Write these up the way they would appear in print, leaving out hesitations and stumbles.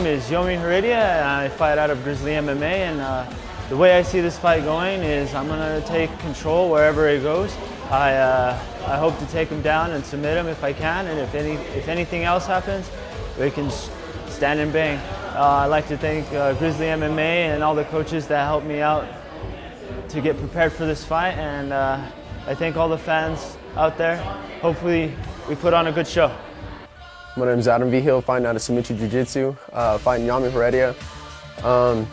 name is Yomi Heredia, and I fight out of Grizzly MMA, and the way I see this fight going is I'm going to take control wherever it goes. I hope to take him down and submit him if I can, and if anything else happens, we can stand and bang. I'd like to thank Grizzly MMA and all the coaches that helped me out to get prepared for this fight, and I thank all the fans out there. Hopefully we put on a good show. My name is Vigil, fighting out of Submission Jiu-Jitsu, fighting Yomi Heredia.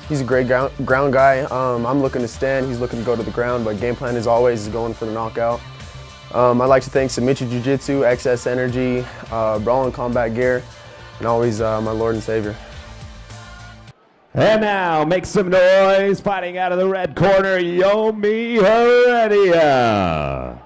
He's a great ground guy. I'm looking to stand, he's looking to go to the ground, but game plan as always is going for the knockout. I'd like to thank Submission Jiu-Jitsu, XS Energy, Brawling Combat Gear, and always my Lord and Savior. And now, make some noise, fighting out of the red corner, Yomi Heredia.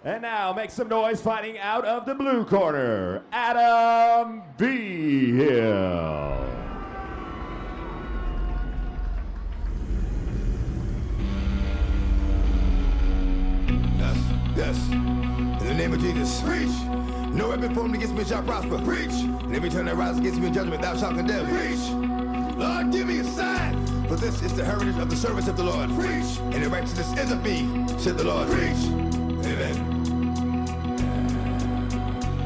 And now, make some noise, fighting out of the blue corner, Adam Vigil. Yes. In the name of Jesus. Preach. No weapon formed against me shall prosper. Preach. And every tongue that rises against me in judgment thou shalt condemn. Preach. Lord, give me a sign. For this is the heritage of the servants of the Lord. Preach. And the righteousness is of me, said the Lord. Preach. Amen.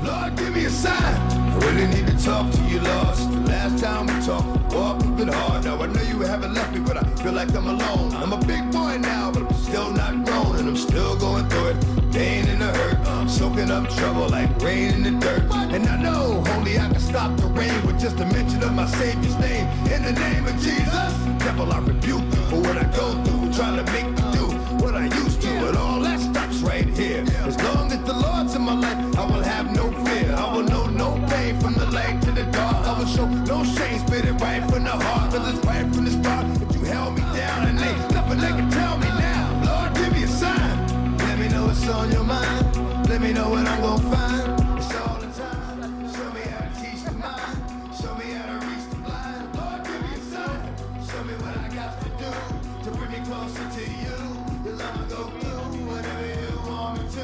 Lord, give me a sign. I really need to talk to you, Lord. Since the last time we talked, walking been hard. Now I know you haven't left me, but I feel like I'm alone. I'm a big boy now, but I'm still not grown, and I'm still going through it. Pain and the hurt, I'm soaking up trouble like rain in the dirt. And I know only I can stop the rain with just a mention of my Savior's name. In the name of Jesus, devil, I rebuke you for what I go through, trying to make me do what I used to, and all that stops right here. As long as the Lord's in my life, I will have no fear. I will know no pain from the light to the dark. I will show no shame, spit it right from the heart. Cause it's right from the start that you held me down, and ain't nothing they can tell me now. Lord, give me a sign. Let me know what's on your mind. Let me know what I'm gonna find. It's all the time. Show me how to teach the mind. Show me how to reach the blind. Lord, give me a sign. Show me what I got to do to bring me closer to you. Cause I'ma go through whatever you want me to.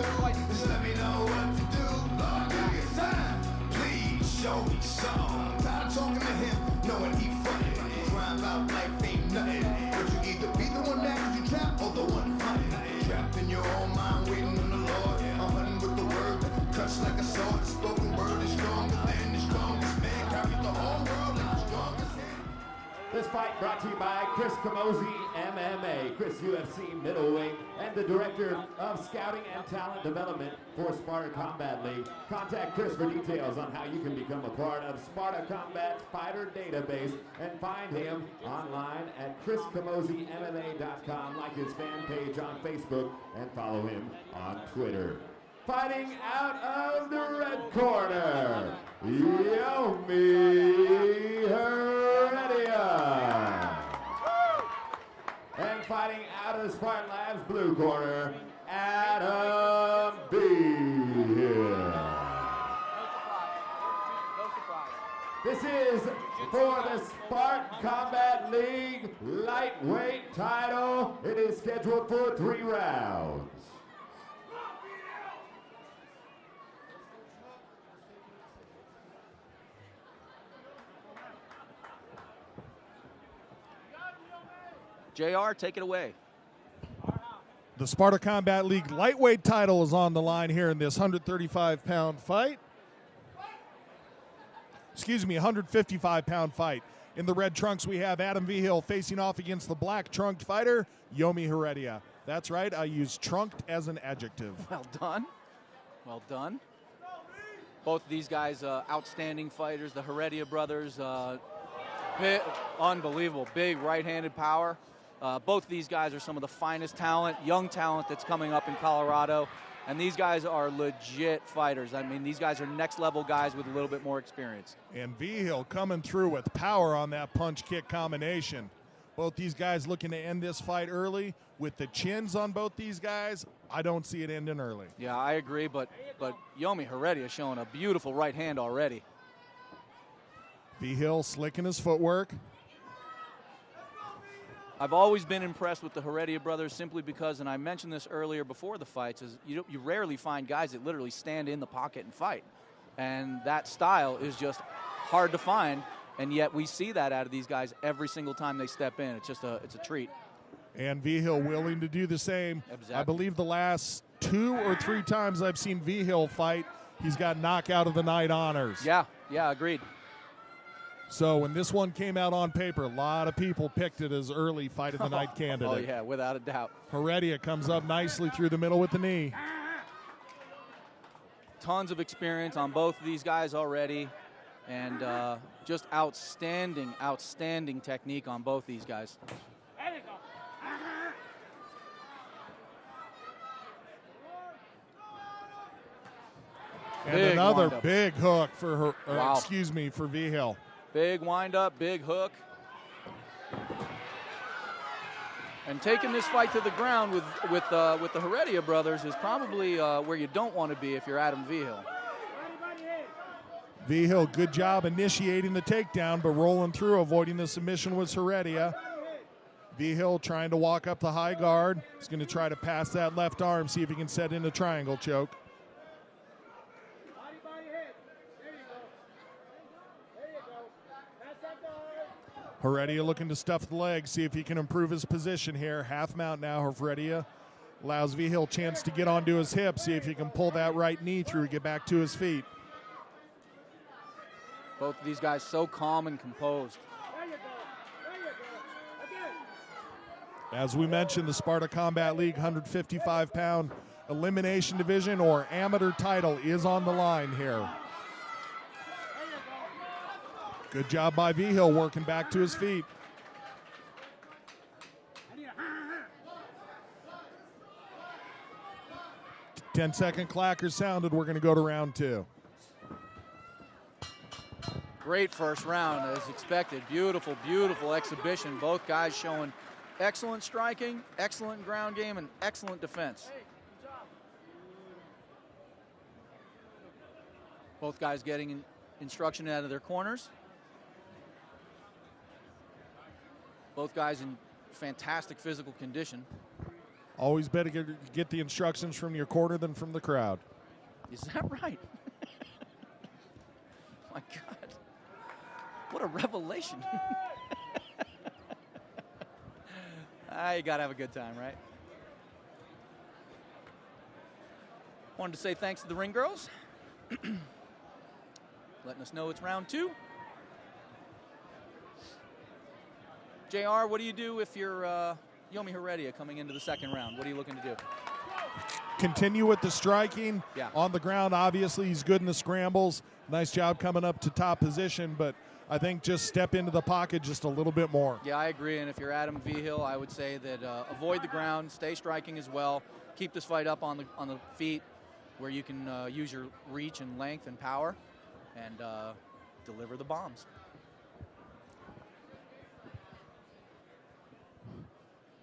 Just let me know what to do. Lord, give me a sign. Please show me some. I'm tired of talking to him, knowing he funny. Crying about life ain't nothing. But you either be the one mad cause you trapped or the one hunting. Trapped in your own mind, waiting on the Lord. I'm hunting with the word that cuts like a sword. The spoken word is stronger than the strongest man. Carries the whole world like the strongest hand. This fight brought to you by Chris Camozzi, MMA, Chris UFC middleweight, and the Director of Scouting and Talent Development for Sparta Combat League. Contact Chris for details on how you can become a part of Sparta Combat's fighter database, and find him online at chriscamozzimma.com, like his fan page on Facebook, and follow him on Twitter. Fighting out of the red corner, Yomi Heredia. fighting out of the Spartan Labs blue corner, Adam Vigil. This is for the Spartan Combat League lightweight title. It is scheduled for 3 rounds. JR, take it away. The Sparta Combat League lightweight title is on the line here in this 135-pound fight. Excuse me, 155-pound fight. In the red trunks, we have Adam Vigil facing off against the black trunked fighter, Yomi Heredia. That's right, I used trunked as an adjective. Well done. Well done. Both of these guys, outstanding fighters. The Heredia brothers, unbelievable. Big right-handed power. Both of these guys are some of the finest talent, young talent that's coming up in Colorado. And these guys are legit fighters. I mean, these guys are next-level guys with a little bit more experience. And Vigil coming through with power on that punch-kick combination. Both these guys looking to end this fight early. With the chins on both these guys, I don't see it ending early. Yeah, I agree, but Yomi Heredia showing a beautiful right hand already. Vigil slicking his footwork. I've always been impressed with the Heredia brothers simply because, and I mentioned this earlier before the fights, is you rarely find guys that literally stand in the pocket and fight. And that style is just hard to find, and yet we see that out of these guys every single time they step in. It's just it's a treat. And Vigil willing to do the same. Exactly. I believe the last 2 or 3 times I've seen Vigil fight, he's got knockout of the night honors. Yeah, agreed. So when this one came out on paper, a lot of people picked it as early fight of the night candidate. Oh, yeah, without a doubt. Heredia comes up nicely through the middle with the knee. Tons of experience on both of these guys already, and just outstanding technique on both these guys. And Big another windup. big hook for her. Wow. Excuse me, for Vigil. Big windup, big hook. And taking this fight to the ground with the Heredia brothers is probably where you don't want to be if you're Adam Vigil. Vigil, good job initiating the takedown, but rolling through, avoiding the submission was Heredia. Vigil trying to walk up the high guard. He's going to try to pass that left arm, see if he can set in a triangle choke. Heredia looking to stuff the leg, see if he can improve his position here. Half mount now. Heredia allows Vigil a chance to get onto his hip, see if he can pull that right knee through, get back to his feet. Both of these guys so calm and composed. As we mentioned, the Sparta Combat League 155-pound elimination division or amateur title is on the line here. Good job by Vigil working back to his feet. Ten-second clacker sounded. We're going to go to round 2. Great first round as expected. Beautiful, beautiful exhibition. Both guys showing excellent striking, excellent ground game, and excellent defense. Both guys getting instruction out of their corners. Both guys in fantastic physical condition. Always better get the instructions from your corner than from the crowd. Is that right? My God. What a revelation. You got to have a good time, right? Wanted to say thanks to the ring girls. Letting us know it's round 2. JR, what do you do if you're Yomi Heredia coming into the second round? What are you looking to do? Continue with the striking. Yeah. On the ground, obviously, he's good in the scrambles. Nice job coming up to top position, but I think just step into the pocket just a little bit more. Yeah, I agree. And if you're Adam Vigil, I would say that avoid the ground, stay striking as well. Keep this fight up on the feet where you can use your reach and length and power and deliver the bombs.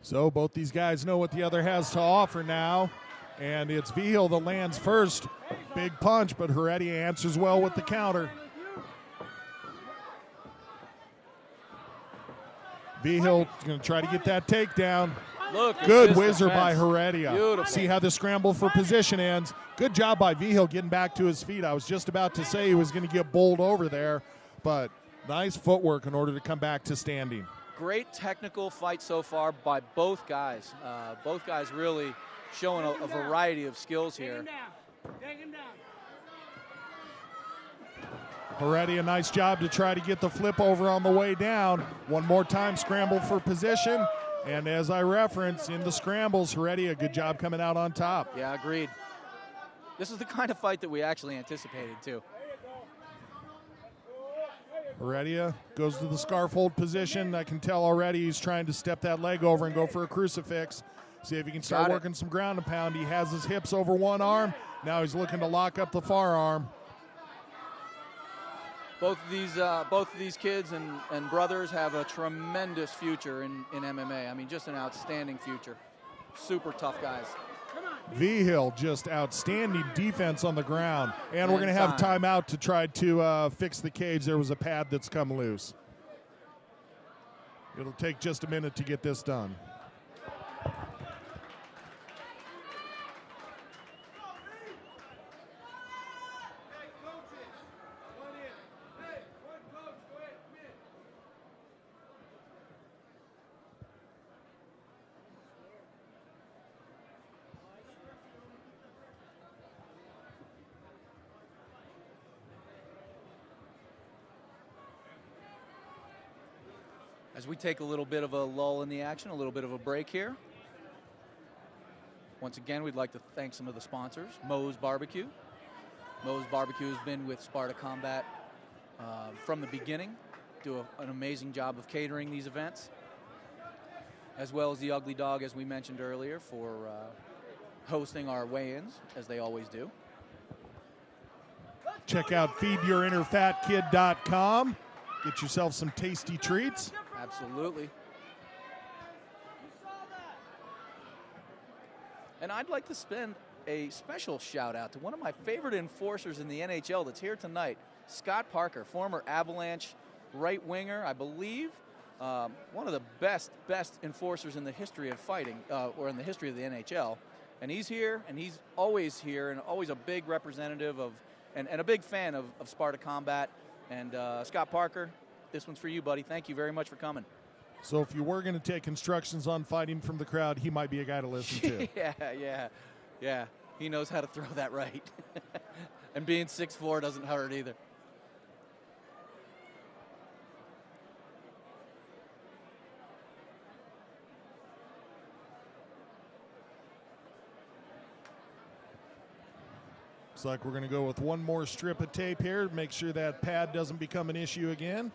So both these guys know what the other has to offer now. And it's Vigil that lands first. Big punch, but Heredia answers well with the counter. Vigil going to try to get that takedown. Look, Good whizzer by Heredia. Beautiful. See how the scramble for position ends. Good job by Vigil getting back to his feet. I was just about to say he was going to get bowled over there, but nice footwork in order to come back to standing. Great technical fight so far by both guys. Both guys really showing a variety of skills here. Take him down. Heredia, nice job to try to get the flip over on the way down. One more time, scramble for position. And as I referenced, in the scrambles, Heredia, good job coming out on top. Yeah, agreed. This is the kind of fight that we actually anticipated, too. Heredia goes to the scarf hold position. I can tell already he's trying to step that leg over and go for a crucifix. See if he can start working some ground and pound. He has his hips over one arm. Now he's looking to lock up the far arm. Both of these kids and brothers have a tremendous future in MMA. I mean, just an outstanding future. Super tough guys. Vigil, just outstanding defense on the ground. And we're going to have timeout to try to fix the cage. There was a pad that's come loose. It'll take just a minute to get this done. As we take a little bit of a lull in the action, a little bit of a break here. Once again, we'd like to thank some of the sponsors. Moe's Barbecue. Moe's Barbecue has been with Sparta Combat from the beginning. Do an amazing job of catering these events. As well as the Ugly Dog, as we mentioned earlier, for hosting our weigh-ins, as they always do. Check out feedyourinnerfatkid.com. Get yourself some tasty treats. Absolutely. And I'd like to spend a special shout out to one of my favorite enforcers in the NHL that's here tonight, Scott Parker, former Avalanche right winger, I believe. One of the best enforcers in the history of fighting, or in the history of the NHL. And he's here, and he's always here, and always a big representative of, and a big fan of Sparta Combat. And Scott Parker, this one's for you, buddy. Thank you very much for coming. So if you were going to take instructions on fighting from the crowd, he might be a guy to listen to. Yeah. He knows how to throw that right. And being 6'4" doesn't hurt either. Looks like we're going to go with one more strip of tape here. Make sure that pad doesn't become an issue again.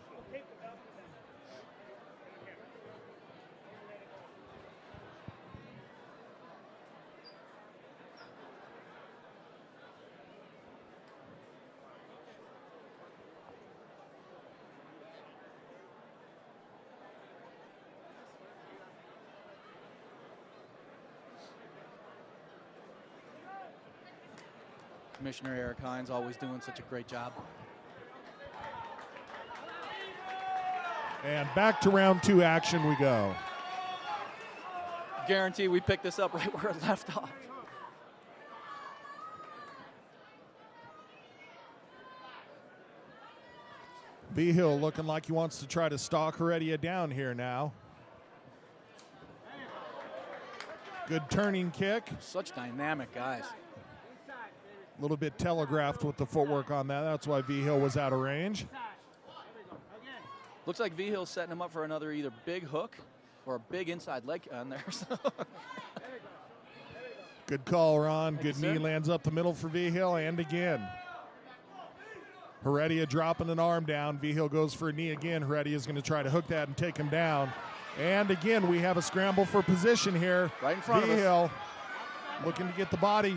Commissioner Eric Hines always doing such a great job. And back to round 2 action we go. Guarantee we pick this up right where it left off. Vigil looking like he wants to try to stalk Heredia down here now. Good turning kick. Such dynamic guys. A little bit telegraphed with the footwork on that. That's why Vigil was out of range. Looks like Vigil's setting him up for another either big hook or a big inside leg on there. Good call, Ron. Good knee lands up the middle for Vigil, and again. Heredia dropping an arm down. Vigil goes for a knee again. Heredia is going to try to hook that and take him down. And again, we have a scramble for position here. Right in front of us. Looking to get the body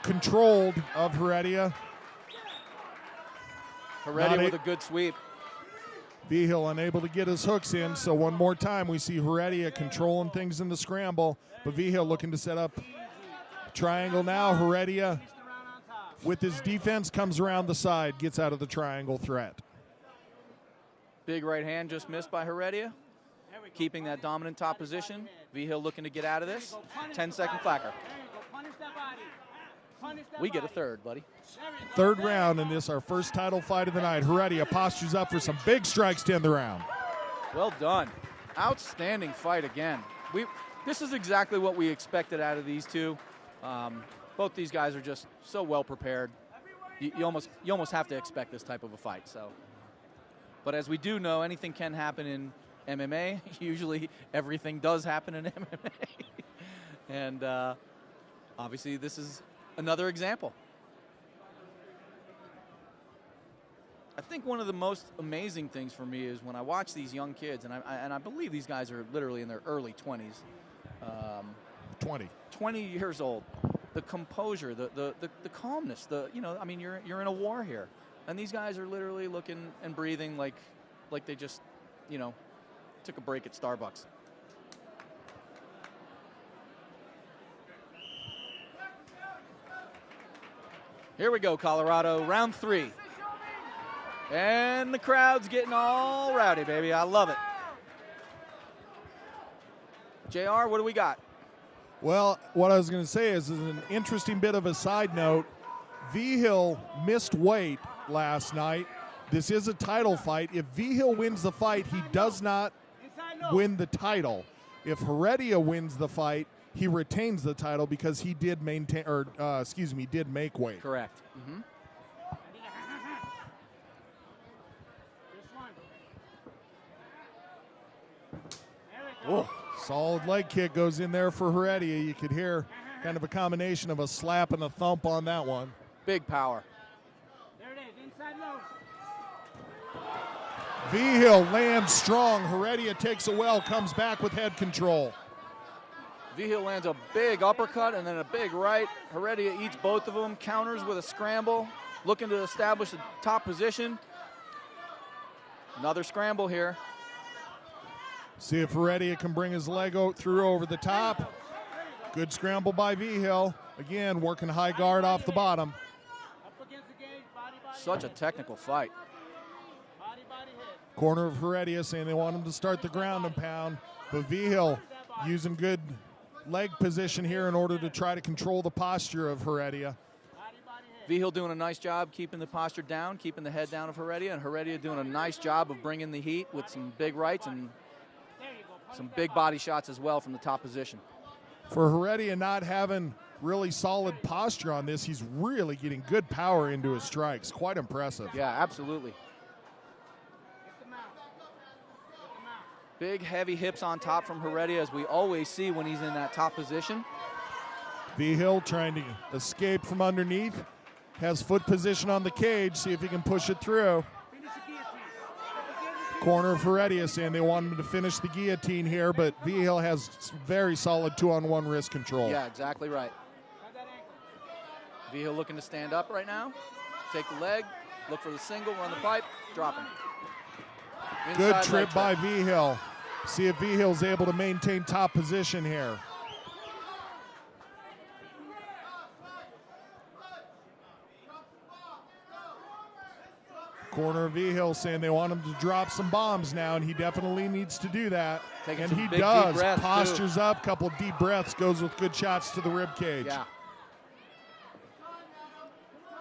controlled of Heredia. Heredia with a good sweep. Vigil unable to get his hooks in, so one more time we see Heredia controlling things in the scramble, but Vigil looking to set up triangle now. Heredia with his defense comes around the side, gets out of the triangle threat. Big right hand just missed by Heredia, keeping that dominant top position. Vigil looking to get out of this. 10-second clacker. We get a third, buddy. Third round in this, our first title fight of the night. Heredia postures up for some big strikes to end the round. Well done. Outstanding fight again. This is exactly what we expected out of these two. Both these guys are just so well prepared. You almost have to expect this type of a fight. So, but as we do know, anything can happen in MMA. Usually, everything does happen in MMA. And obviously, this is another example. I think one of the most amazing things for me is when I watch these young kids, and I believe these guys are literally in their early 20s. 20 years old. The composure, the calmness, you're in a war here. And these guys are literally looking and breathing like they just, took a break at Starbucks. Here we go, Colorado, round 3. And the crowd's getting all rowdy, baby. I love it. JR, what do we got? Well, what I was going to say is an interesting bit of a side note. Vigil missed weight last night. This is a title fight. If Vigil wins the fight, he does not win the title. If Heredia wins the fight, he retains the title because he did maintain, did make weight. Correct. Mm-hmm. Oh, solid leg kick goes in there for Heredia. You could hear kind of a combination of a slap and a thump on that one. Big power. There it is, inside low. Vigil lands strong. Heredia takes a well, comes back with head control. Vigil lands a big uppercut and then a big right. Heredia eats both of them, counters with a scramble, looking to establish the top position. Another scramble here. See if Heredia can bring his leg through over the top. Good scramble by Vigil. Again, working high guard off the bottom. Such a technical fight. Corner of Heredia saying they want him to start the ground and pound, but Vigil using good leg position here in order to try to control the posture of Heredia. Vigil doing a nice job keeping the posture down, keeping the head down of Heredia, and Heredia doing a nice job of bringing the heat with some big rights and some big body shots as well from the top position. For Heredia not having really solid posture on this, he's really getting good power into his strikes. Quite impressive. Yeah, absolutely. Big, heavy hips on top from Heredia, as we always see when he's in that top position. Vigil trying to escape from underneath. Has foot position on the cage. See if he can push it through. Corner of Heredia saying they want him to finish the guillotine here, but Vigil has very solid 2-on-1 wrist control. Yeah, exactly right. Vigil looking to stand up right now. Take the leg, look for the single, run the pipe, drop him. Good trip by Vigil. See if Vigil's able to maintain top position here. Corner of Vigil saying they want him to drop some bombs now, and he definitely needs to do that. And he does. Postures up, couple deep breaths, goes with good shots to the rib cage. Yeah.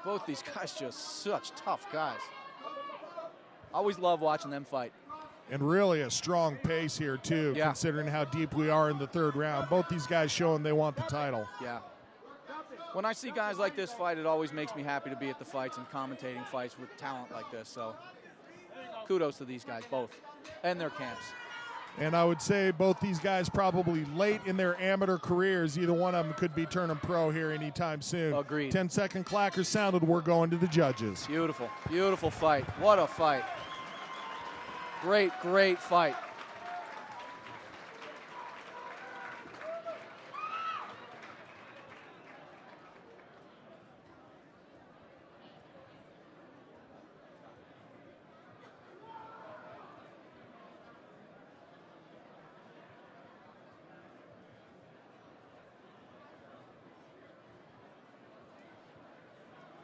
Both these guys just such tough guys. Always love watching them fight. And really a strong pace here, too, considering how deep we are in the third round. Both these guys showing they want the title. Yeah. When I see guys like this fight, it always makes me happy to be at the fights and commentating fights with talent like this. So kudos to these guys both and their camps. And I would say both these guys probably late in their amateur careers. Either one of them could be turning pro here anytime soon. Agreed. 10-second clacker sounded. We're going to the judges. Beautiful, beautiful fight. What a fight. Great, great fight.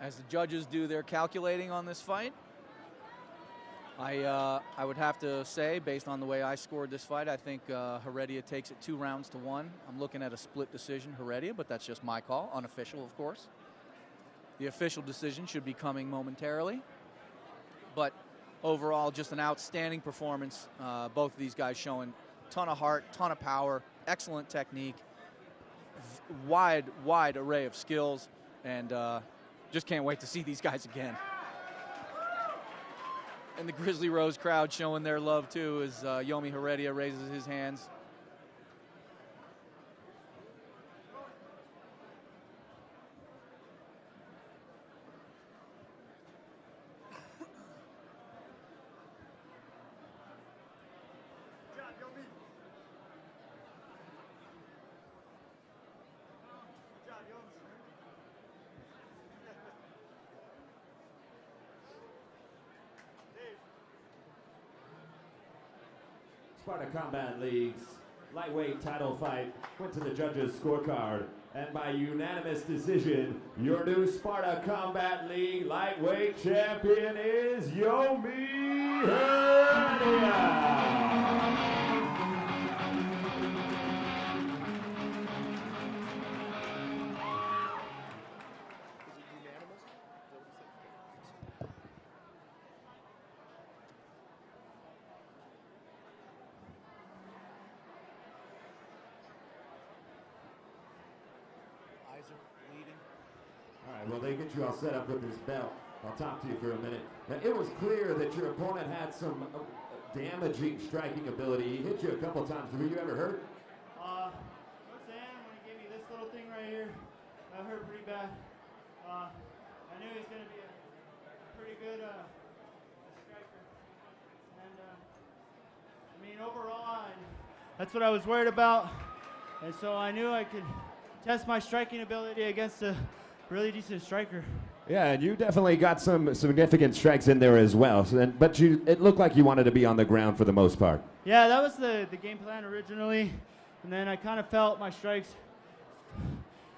as the judges do their calculating on this fight. I would have to say, based on the way I scored this fight, I think Heredia takes it 2 rounds to 1. I'm looking at a split decision, Heredia, but that's just my call, unofficial, of course. The official decision should be coming momentarily. But overall, just an outstanding performance. Both of these guys showing ton of heart, ton of power, excellent technique, wide array of skills, and just can't wait to see these guys again. And the Grizzly Rose crowd showing their love too as Yomi Heredia raises his hands. Sparta Combat League's lightweight title fight went to the judges' scorecard, and by unanimous decision, your new Sparta Combat League lightweight champion is Yomi Heredia. All right, well, they get you all set up with this belt. I'll talk to you for a minute. Now, it was clear that your opponent had some damaging striking ability. He hit you a couple times. Were you ever hurt? Towards the end, when he gave me this little thing right here, that hurt pretty bad. I knew he was going to be a pretty good striker. And, I mean, overall, that's what I was worried about. And so I knew I could test my striking ability against a really decent striker. Yeah, and you definitely got some significant strikes in there as well. So then, but it looked like you wanted to be on the ground for the most part. Yeah, that was the game plan originally. And then I kind of felt my strikes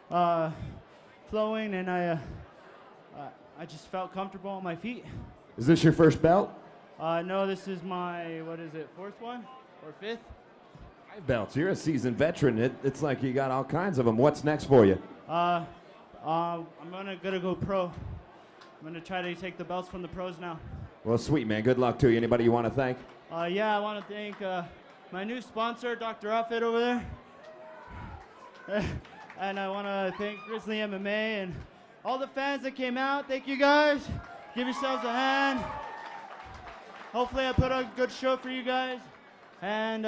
flowing, and I just felt comfortable on my feet. Is this your first belt? No, this is my, what is it, 4th one or 5th? 5 belts. You're a seasoned veteran. It's like you got all kinds of them. What's next for you? I'm gonna go pro. I'm gonna try to take the belts from the pros now. Well, sweet, man. Good luck to you. Anybody you want to thank? Yeah, I want to thank my new sponsor, Dr. Outfit over there. And I want to thank Grizzly MMA and all the fans that came out. Thank you guys. Give yourselves a hand. Hopefully I put on a good show for you guys. And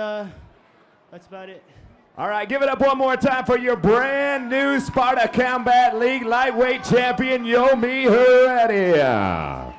that's about it. All right, give it up one more time for your brand new Sparta Combat League lightweight champion, Yomi Heredia.